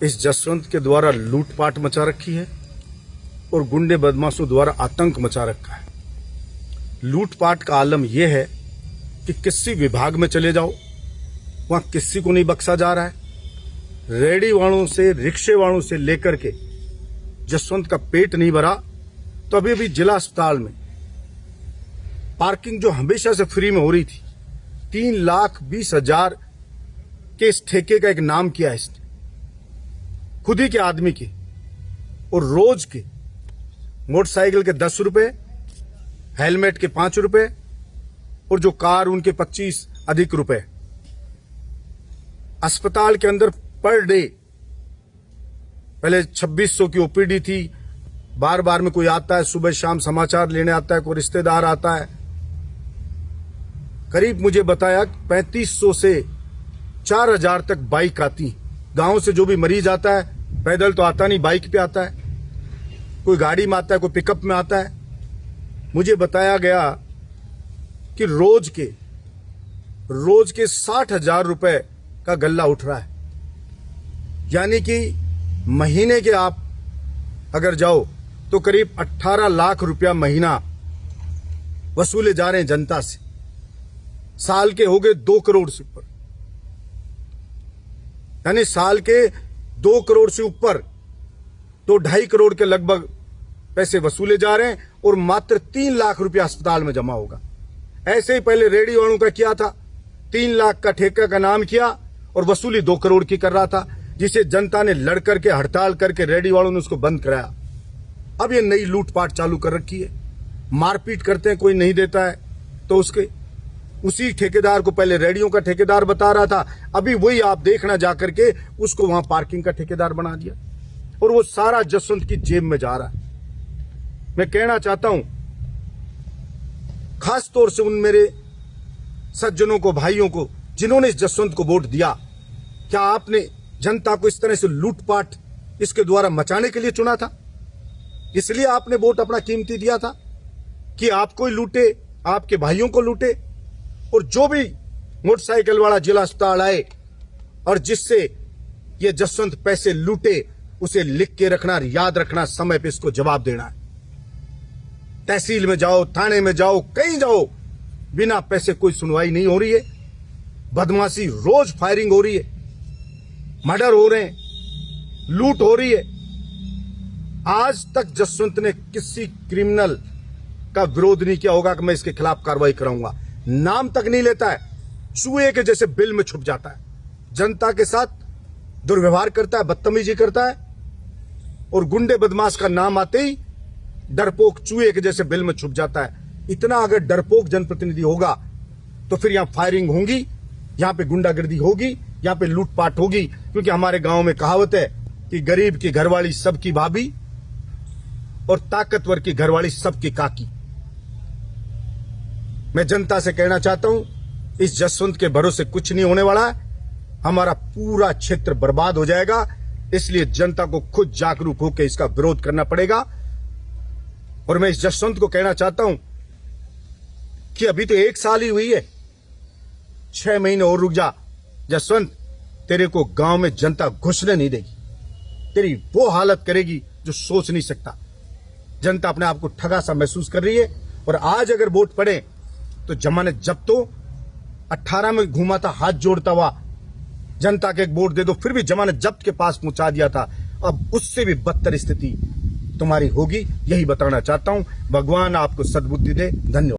इस जसवंत के द्वारा लूटपाट मचा रखी है और गुंडे बदमाशों द्वारा आतंक मचा रखा है। लूटपाट का आलम यह है कि किसी विभाग में चले जाओ, वहां किसी को नहीं बख्शा जा रहा है। रेडी वालों से, रिक्शे वालों से लेकर के जसवंत का पेट नहीं भरा। तो अभी अभी जिला अस्पताल में पार्किंग जो हमेशा से फ्री में हो रही थी, 3,20,000 के इस ठेके का एक नाम किया है इसने, खुद ही के आदमी के, और रोज के मोटरसाइकिल के 10 रुपए, हेलमेट के 5 रुपए और जो कार उनके 25 अधिक रुपए। अस्पताल के अंदर पर डे पहले 2600 की ओपीडी थी। बार बार में कोई आता है, सुबह शाम समाचार लेने आता है, कोई रिश्तेदार आता है। करीब मुझे बताया 3500 से 4000 तक बाइक आती। गांव से जो भी मरीज आता है, पैदल तो आता नहीं, बाइक पे आता है, कोई गाड़ी में आता है, कोई पिकअप में आता है। मुझे बताया गया कि रोज के 60,000 रुपए का गल्ला उठ रहा है। यानी कि महीने के आप अगर जाओ तो करीब 18 लाख रुपया महीना वसूले जा रहे हैं जनता से। साल के हो गए 2 करोड़ से ऊपर, यानी साल के 2 करोड़ से ऊपर, तो 2.5 करोड़ के लगभग पैसे वसूले जा रहे हैं और मात्र 3 लाख रुपया अस्पताल में जमा होगा। ऐसे ही पहले रेडी वालों का किया था, 3 लाख का ठेका का नाम किया और वसूली 2 करोड़ की कर रहा था, जिसे जनता ने लड़ करके, हड़ताल करके रेडी वालों ने उसको बंद कराया। अब ये नई लूटपाट चालू कर रखी है। मारपीट करते हैं, कोई नहीं देता है तो उसी ठेकेदार को पहले रेडियो का ठेकेदार बता रहा था, अभी वही आप देखना जाकर के उसको वहां पार्किंग का ठेकेदार बना दिया और वो सारा जसवंत की जेब में जा रहा है। मैं कहना चाहता हूं खास तौर से उन मेरे सज्जनों को, भाइयों को जिन्होंने इस जसवंत को वोट दिया, क्या आपने जनता को इस तरह से लूटपाट इसके द्वारा मचाने के लिए चुना था? इसलिए आपने वोट अपना कीमती दिया था कि आपको ही लूटे, आपके भाइयों को लूटे? और जो भी मोटरसाइकिल वाला जिला अस्पताल आए और जिससे ये जसवंत पैसे लूटे, उसे लिख के रखना, याद रखना, समय पे इसको जवाब देना है। तहसील में जाओ, थाने में जाओ, कहीं जाओ, बिना पैसे कोई सुनवाई नहीं हो रही है। बदमाशी, रोज फायरिंग हो रही है, मर्डर हो रहे हैं, लूट हो रही है। आज तक जसवंत ने किसी क्रिमिनल का विरोध नहीं किया होगा कि मैं इसके खिलाफ कार्रवाई कराऊंगा। नाम तक नहीं लेता है, चूहे के जैसे बिल में छुप जाता है, जनता के साथ दुर्व्यवहार करता है, बदतमीजी करता है, और गुंडे बदमाश का नाम आते ही डरपोक चूहे के जैसे बिल में छुप जाता है। इतना अगर डरपोक जनप्रतिनिधि होगा तो फिर यहां फायरिंग होगी, यहां पे गुंडागर्दी होगी, यहां पे लूटपाट होगी। क्योंकि हमारे गांव में कहावत है कि गरीब की घरवाली सबकी भाभी और ताकतवर की घरवाली सबकी काकी। मैं जनता से कहना चाहता हूं, इस जसवंत के भरोसे कुछ नहीं होने वाला है। हमारा पूरा क्षेत्र बर्बाद हो जाएगा। इसलिए जनता को खुद जागरूक होकर इसका विरोध करना पड़ेगा। और मैं इस जसवंत को कहना चाहता हूं कि अभी तो 1 साल ही हुई है, 6 महीने और रुक जा जसवंत। तेरे को गांव में जनता घुसने नहीं देगी, तेरी वो हालत करेगी जो सोच नहीं सकता। जनता अपने आप को ठगा सा महसूस कर रही है। और आज अगर वोट पड़े तो जमानत जब्त हो। 18 में घूमा था हाथ जोड़ता हुआ, जनता के एक वोट दे दो, फिर भी जमानत जब्त के पास पहुंचा दिया था। अब उससे भी बदतर स्थिति तुम्हारी होगी, यही बताना चाहता हूं। भगवान आपको सद्बुद्धि दे। धन्यवाद।